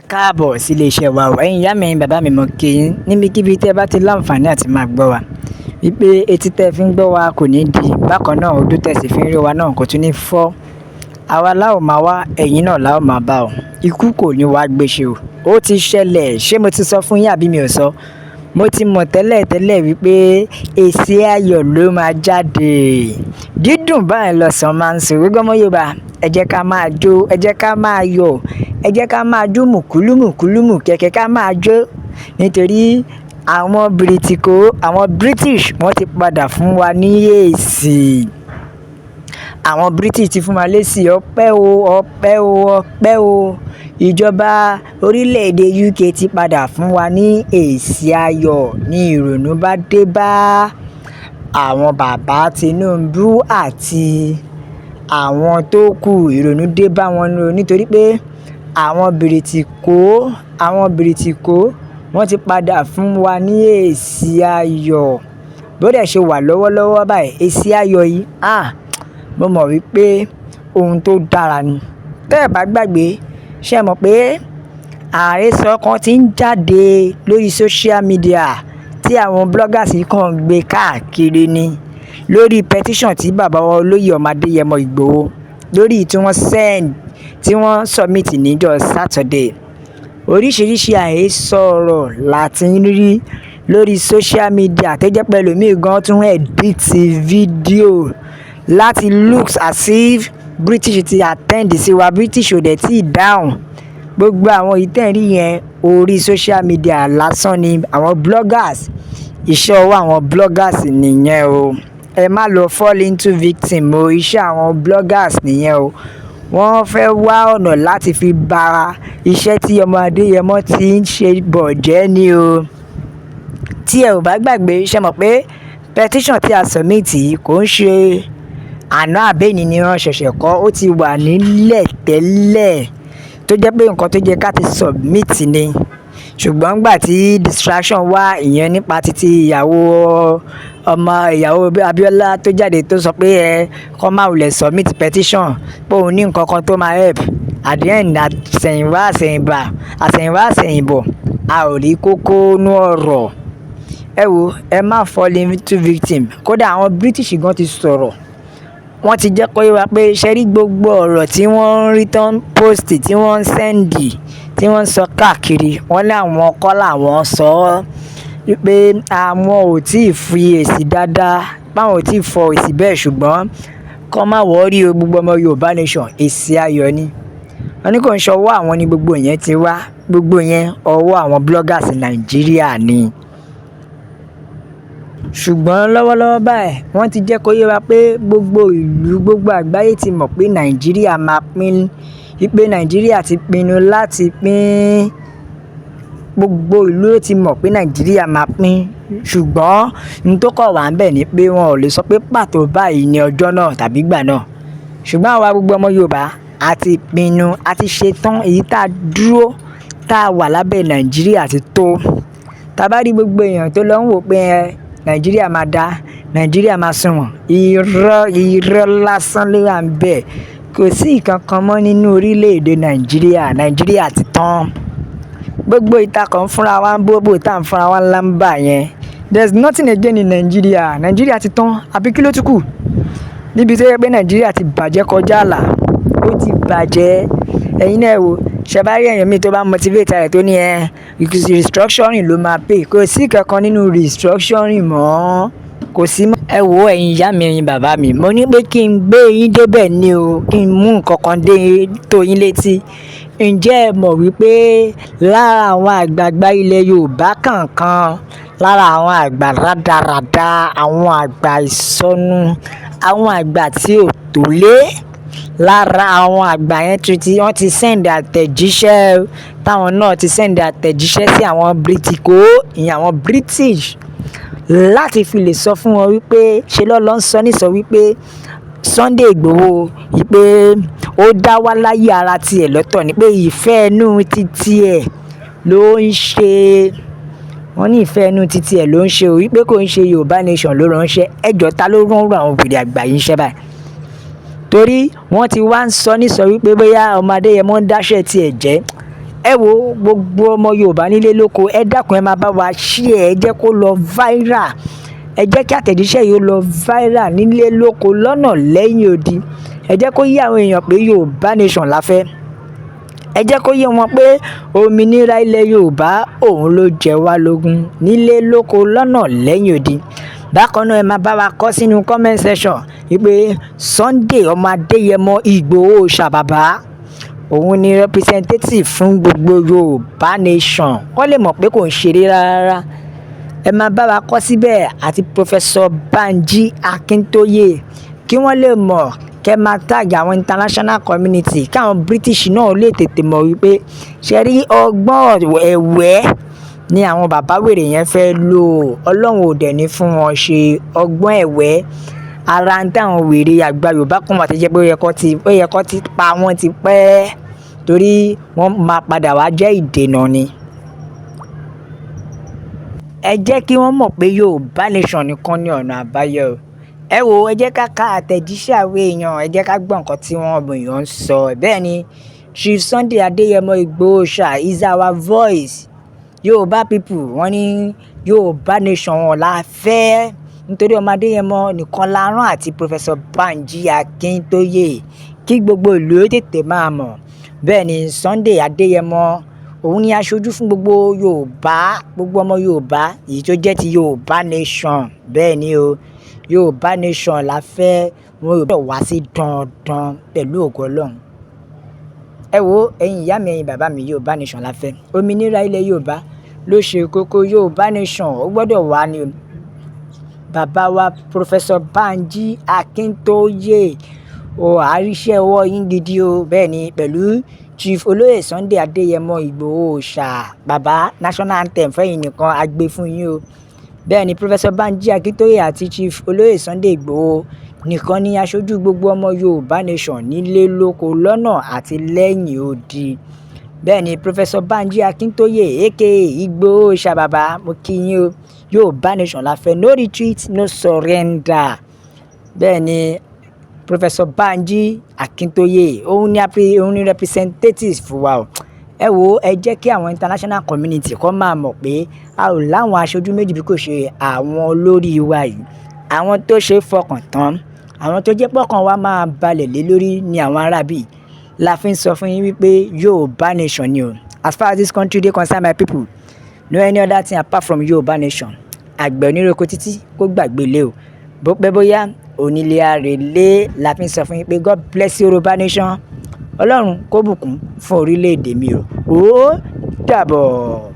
Ẹ káàbọ̀ sí ilé-iṣẹ́ wa o. Ẹ̀yin ìyá mi, ẹ̀yin bàbá mi, mo kí yín níbikíbi tí ẹ bá ti láǹfààní àti máa gbọ́ wa. Wípé etí tẹ́ fi ń gbọ́ wa kò ní di, bákan náà ojú tẹ́ sì fi ń rí wa náà kò tún ní fọ́. Àwa la ó máa wá, ẹ̀yin náà la ó máa bá o. Ikú kò ní wá gbéṣẹ́ o. Ó ti ṣẹlẹ̀, ṣé mo ti sọ fún yín àbí mi ò sọ? Mo ti mọ̀ tẹ́lẹ̀ wípé èsì ayọ̀ ló máa jáde. Dídùn báyìí lọ̀sán máa ń sọ. Gbogbo ọmọ Yorùbá, ẹ jẹ́ ká máa jó, ẹ jẹ́ ká máa yọ̀, ẹ jẹ́ ká máa jó mùkúlùmùkúlùmù kẹ̀kẹ́ ká máa jó. Nítorí àwọn Biritiko, àwọn British wọ́n ti padà fún wa ní èsì. Àwọn British ti fún wa lésì ọpẹ́ o, ọpẹ́ o, ọpẹ́ o. Ìjọba orílẹ̀-èdè UK ti padà fún wa ní èsì ayọ̀ ní ìrònú bá dé bá àwọn bàbá Tinubu àti àwọn tó kù. Ìrònú dé bá wọn nítorí pé àwọn Biritiko wọ́n ti padà fún wa ní èsì ayọ̀. Bó dẹ̀ ṣe wà lọ́wọ́lọ́wọ́ báyìí, èsì ayọ̀ yìí, mo mọ̀ wípé ohun tó dára ni. Tẹ́ ẹ bá gbàgbé, ṣé ẹ mọ̀ pé àhesọ kan ti ń jáde lórí social media tí àwọn bloggers kan ń gbé káàkiri ni lórí petition tí bàbá wa olóyè ọmọ Adéyẹmọ Ìgbòho lórí tí wọ́n submit níjọ́ Saturday. Oríṣiríṣi àhesọ ọ̀rọ̀ láti ń rí lórí social media tó jẹ́ pé ẹlòmíì gan tún edit fídíò láti looks as if British ti attend sí wa, British ò dẹ̀ tí ì dáhùn. Gbogbo àwọn ìtẹ́rí yẹn orí social media lásán ni àwọn bloggers, iṣẹ́ ọwọ́ àwọn bloggers nìyẹn o. Ẹ má lọ fall into victim o, iṣẹ́ àwọn bloggers nìyẹn o. Wọ́n fẹ́ wá ọ̀nà láti fi ba iṣẹ́ tí ọmọ Adéyẹmọ ti ń ṣe bọ̀ jẹ́ ni o. Tí ẹ ò bá gbàgbé, ṣé mọ̀ pé petition tí a submit kò ń ṣe àná àbẹ́ni ni wọ́n ṣẹ̀ṣẹ̀ kọ, ó ti wà nílẹ̀ tẹ́lẹ̀ tó jẹ́ pé nǹkan tó jẹ́ ká ti submit ni. Ṣùgbọ́n nígbà tí distraction wá, ìyẹn nípa títí ìyàwó Abíọ́lá tó jáde tó sọ pé kó má wulẹ̀ submit petition pé òun ní nǹkan kan tó máa help. At the end, àsẹ̀yìnwá àsẹ̀yìnbọ̀, a ò rí kókó nú ọ̀rọ̀. Ẹ wo, ẹ má fall into victim. Kódà àwọn British gan ti sọ̀rọ̀. Wọ́n ti jẹ́ kó yé wa pé ṣe rí gbogbo ọ̀rọ̀ tí wọ́n ń rí tán post, tí wọ́n ń send, tí wọ́n ń sọ káàkiri, wọ́n ní àwọn kọ́ làwọn sọ ọ́. Wípé àwọn ò tí ì fi èsì dáadáa, báwọn ò tí ì fọ èsì bẹ́ẹ̀, ṣùgbọ́n kó má worry o, gbogbo ọmọ Yorùbá nation, èsì ayọ̀ ni. Wọ́n ní kò ń ṣọwọ́ àwọn ní gbogbo yẹn ti wá, gbogbo yẹn ọwọ́ àwọn bloggers Nàìjíríà ni. Ṣùgbọ́n lọ́wọ́lọ́wọ́ báyìí wọ́n ti jẹ́ kó yé wa pé gbogbo ìlú, gbogbo àgbáyé ti mọ̀ pé Nàìjíríà máa pín, wípé Nàìjíríà ti pinnu láti pín. Gbogbo ìlú ló ti mọ̀ pé Nàìjíríà máa pín. Ṣùgbọ́n ohun tó kọ̀ wá ń bẹ̀ ni pé wọn ò lè sọ pé pàtó báyìí ní ọjọ́ náà tàbí ìgbà náà. Ṣùgbọ́n àwa gbogbo ọmọ Yorùbá a ti pinnu, a ti ṣetán, èyí tá a dúró, tá a wà lábẹ́ Nàìjíríà ti tó. Tá bá rí gbogbo èèyàn tó lọ ń wò pé Nàìjíríà máa dá, Nàìjíríà máa sunwọ̀n, irọ́ lásán ló wà ń bẹ̀. Kò sí nǹkan kan mọ́ nínú orílẹ̀-èdè Nàìjíríà ti tán. Gbogbo ìtakọ̀ ń fúnra wa ń bóbó tá ń fúnra wa ńlá ń bà yẹn. There's nothing again in Nigeria. Nàìjíríà ti tán, àbí kí ló tún kù? Níbi tó yẹ pé Nàìjíríà ti bàjẹ́ kọjá àlà, ó ti bàjẹ́. Ẹ̀yin náà wò, ṣe bá rí èèyàn mi tó bá motivate rẹ̀ tó ní restructuring ló máa pay. Kò sí kankan nínú restructuring mọ́, kò sí mọ́. Ẹ wo ẹ̀yin ìyá mi, ẹ̀yin bàbá mi, mo ní pé kí n gbé yín débẹ̀ ni o, kí n mú nǹkan kan dé tó yín létí. Ǹjẹ́ ẹ mọ̀ wípé lára àwọn àgbààgbà ilẹ̀ Yorùbá kankan, lára àwọn àgbà rádaràda, àwọn àgbà ìsọnù, àwọn àgbà tí ò tó lé, lára àwọn àgbà yẹn wọ́n ti send àtẹ̀jíṣẹ́, táwọn náà ti send àtẹ̀jíṣẹ́ sí àwọn Biritiko, ìyẹn àwọn British, láti fi lè sọ fún wọn wípé ṣe lọ́lọ́ ń sọ nísọ wípé Sunday Ìgbòho wípé ó dá wá láyé ara tiẹ̀ lọ́tọ̀, ni pé ìfẹ́ inú títí ẹ̀ ló ń ṣe. Wọ́n ní ìfẹ́ inú títí ẹ̀ ló ń ṣe o, wípé kò ń ṣe Yorùbá nation ló ránṣẹ́. Ẹjọ́ ta ló rán àwọn òbí àgbà yìí ṣẹ́ báyìí? Torí wọ́n ti wá ń sọ nísọ wípé bóyá ọmọ Adéyẹmọ ń dáṣẹ́ tiẹ̀ jẹ́. ẹ wo gbogbo ọmọ Yorùbá nílé lóko ẹ dákun ẹ máa bá wa share ẹ jẹ́ kó lọ viral ẹ jẹ́ kí àtẹ̀jíṣẹ́ yìí ó lọ viral nílé lóko lọ́nà lẹ́yìn odi ẹ jẹ́ kó yé àwọn èèyàn pé Yorùbá nation la fẹ́ ẹ jẹ́ kó yé wọn pé òmìnira ilẹ̀ Yorùbá òun ló jẹ wá lógún nílé lóko lọ́nà lẹ́yìn odi bákan náà ẹ máa bá wa kọ sínú comment section wípé Sunday ọmọ Adéyẹmọ Ìgbòho ṣàbàbà òun ni representative fún gbogbo Yorùbá nation wọ́n lè mọ̀ pé kò ń ṣeré rárá ẹ máa bá wa kọ síbẹ̀ àti Professor Banji Akintoye kí wọ́n lè mọ̀ kẹ́ máa tag àwọn international community káwọn British náà lè tètè mọ̀ wípé ṣe rí ọgbọ́n ẹ̀wẹ́ ni àwọn bàbá wèrè yẹn fẹ́ lò Ọlọ́run ò dẹ̀ ní fún wọn ṣe ọgbọ́n ẹ̀wẹ́ ara ń táwọn wèrè àgbà Yorùbá kan wà tó jẹ́ pé ó yẹ kó ti pa wọ́n ti pẹ́ torí wọ́n máa padà wá jẹ́ ìdènà ni. ẹ jẹ́ kí wọ́n mọ̀ pé Yorùbá nation nìkan ní ọ̀nà àbáyọ ẹ wo ẹ jẹ́ ká ka àtẹ̀jíṣẹ́ àwọn èèyàn ẹ jẹ́ ká gbọ́ nǹkan tí wọ́n èèyàn ń sọ bẹ́ẹ̀ ni Chief Sunday Adéyẹmọ Ìgbòho is our voice Yorùbá people wọ́n ní Yorùbá nation wọn la fẹ́ nítorí ọmọ Adéyẹmọ nìkan la rán àti Professor Banji Akintoye kí gbogbo ìlú tètè máa mọ̀ bẹ́ẹ̀ ni Sunday Adéyẹmọ òun ni aṣojú fún gbogbo Yorùbá gbogbo ọmọ Yorùbá èyí tó jẹ́ ti Yorùbá nation bẹ́ẹ̀ ni o Yorùbá nation la fẹ́ wọn yóò wá sí dandan pẹ̀lú ògo Ọlọ́run ẹ wo ẹ̀yin ìyá mi ẹ̀yin bàbá mi Yorùbá nation la fẹ́ òmìnira ilẹ̀ Yorùbá ló ṣe kókó Yorùbá nation ó gbọ́dọ̀ wà ní bàbá wa Professor Banji Akintoye àríṣẹ́ ọwọ́ yín gidi o bẹ́ẹ̀ ni pẹ̀lú Chief Olóyè Sunday Adéyẹmọ Ìgbòho bàbá national anthem fẹ́yìn nìkan a gbé fún yín o bẹ́ẹ̀ ni Professor Banji Akintoye àti Chief Olóyè Sunday Ìgbòho nìkan ni aṣojú gbogbo ọmọ Yorùbá nation nílé lóko lọ́nà àti lẹ́yìn odi bẹ́ẹ̀ ni Professor Banji Akintoye aka Ìgbòho bàbá mo kí yín o Yorùbá nation la fẹ́ no retreat no surrender bẹ́ẹ̀ ni Professor Banji Akintoye òun ni representative fún wa o ẹ wo ẹ jẹ́ kí àwọn international community kó máa mọ̀ pé a ò láwọn aṣojú méjì bí kò ṣe àwọn olórí wa yìí àwọn tó ṣe fọkàn tán àwọn tó jẹ́ pọ̀kàn wa máa balẹ̀ lé lórí ni àwọn arábì la fi ń sọ fún yín wípé Yorùbá nation ni o as far as this country dey concern my people no any other thing apart from Yorùbá nation àgbẹ̀ oníroko títí kó gbàgbé lé o bó pẹ́ bóyá onílé àrèlé la fi ń sọ fún yín pé God bless Yorùbá nation Ọlọ́run kó bùkún fún orílẹ̀-èdè mi o ó dàbọ̀.